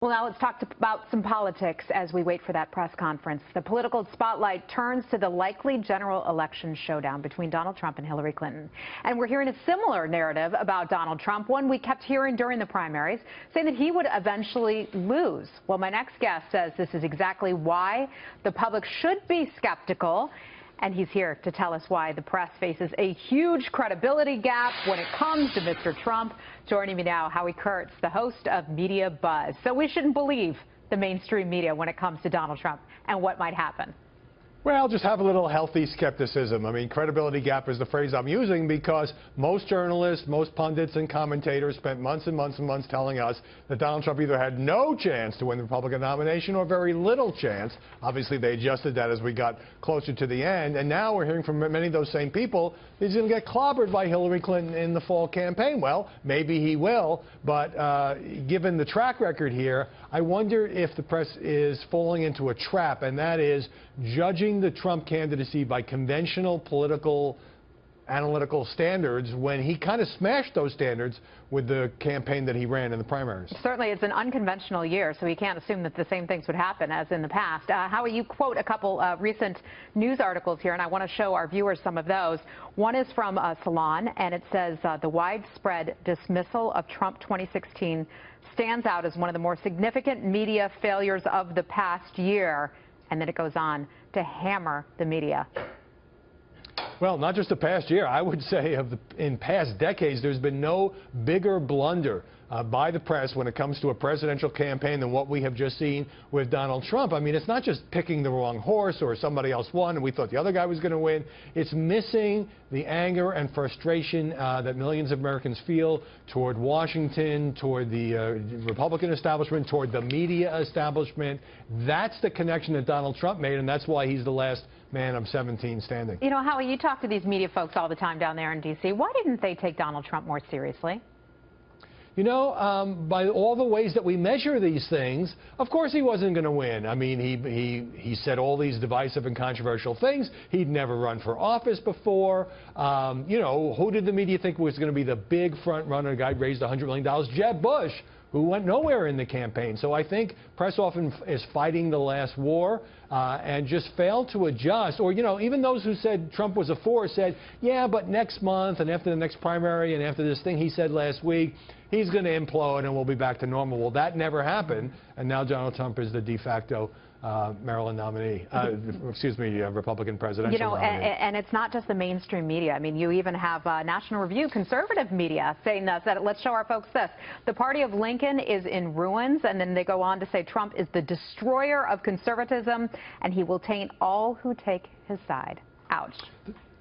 Well, now let's talk about some politics as we wait for that press conference. The political spotlight turns to the likely general election showdown between Donald Trump and Hillary Clinton. And we're hearing a similar narrative about Donald Trump, one we kept hearing during the primaries, saying that he would eventually lose. Well, my next guest says this is exactly why the public should be skeptical. And he's here to tell us why the press faces a huge credibility gap when it comes to Mr. Trump. Joining me now, Kurtz, the host of MediaBuzz. So we shouldn't believe the mainstream media when it comes to Donald Trump and what might happen. Well, just have a little healthy skepticism. I mean, credibility gap is the phrase I'm using because most journalists, most pundits and commentators spent months and months and months telling us that Donald Trump either had no chance to win the Republican nomination or very little chance. Obviously, they adjusted that as we got closer to the end. And now we're hearing from many of those same people that he's going to get clobbered by Hillary Clinton in the fall campaign. Well, maybe he will. But given the track record here, I wonder if the press is falling into a trap, and that is judging the Trump candidacy by conventional political analytical standards when he kind of smashed those standards with the campaign that he ran in the primaries. Certainly, it's an unconventional year, so we can't assume that the same things would happen as in the past. Howie, you quote a couple recent news articles here, and I want to show our viewers some of those. One is from Salon, and it says the widespread dismissal of Trump 2016 stands out as one of the more significant media failures of the past year. And then it goes on to hammer the media. Well, not just the past year. I would say in past decades, there's been no bigger blunder by the press when it comes to a presidential campaign than what we have just seen with Donald Trump. I mean, it's not just picking the wrong horse or somebody else won and we thought the other guy was going to win. It's missing the anger and frustration that millions of Americans feel toward Washington, toward the Republican establishment, toward the media establishment. That's the connection that Donald Trump made, and that's why he's the last man of 17 standing. You know, Howie, you talk to these media folks all the time down there in D.C. Why didn't they take Donald Trump more seriously? You know, by all the ways that we measure these things, of course he wasn't going to win. I mean, he said all these divisive and controversial things. He'd never run for office before. You know, who did the media think was going to be the big front runner? The guy raised $100 million. Jeb Bush, who went nowhere in the campaign. So I think press often is fighting the last war and just failed to adjust. Or, you know, even those who said Trump was a force said, yeah, but next month and after the next primary and after this thing he said last week, he's going to implode and we'll be back to normal. Well, that never happened. And now Donald Trump is the de facto Maryland nominee, Republican presidential nominee. And it's not just the mainstream media. I mean, you even have National Review, conservative media, saying that. Let's show our folks this. The party of Lincoln is in ruins, and then they go on to say Trump is the destroyer of conservatism, and he will taint all who take his side. Ouch.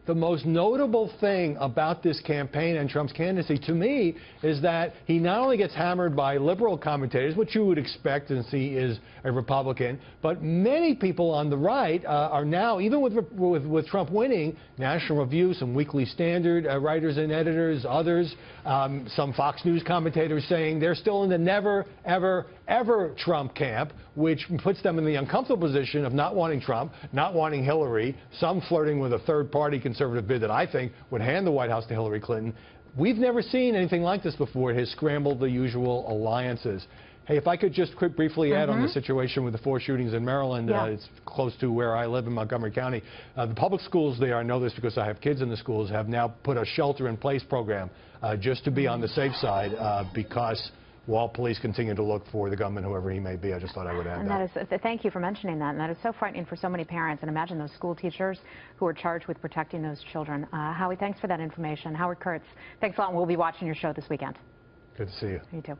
The most notable thing about this campaign and Trump's candidacy, to me, is that he not only gets hammered by liberal commentators, which you would expect and see is a Republican, but many people on the right are now, even with Trump winning, National Review, some Weekly Standard writers and editors, others, some Fox News commentators saying they're still in the never, ever, ever Trump camp, which puts them in the uncomfortable position of not wanting Trump, not wanting Hillary, some flirting with a third-party conservative bid that I think would hand the White House to Hillary Clinton. We've never seen anything like this before. It has scrambled the usual alliances. Hey, if I could just briefly add on the situation with the 4 shootings in Maryland, it's close to where I live in Montgomery County. The public schools there, I know this because I have kids in the schools, have now put a shelter-in-place program just to be on the safe side because while police continue to look for the gunman, whoever he may be. I just thought I would add that. Thank you for mentioning that. And that is so frightening for so many parents. And imagine those school teachers who are charged with protecting those children. Howie, thanks for that information. Kurtz, thanks a lot. And we'll be watching your show this weekend. Good to see you. You too.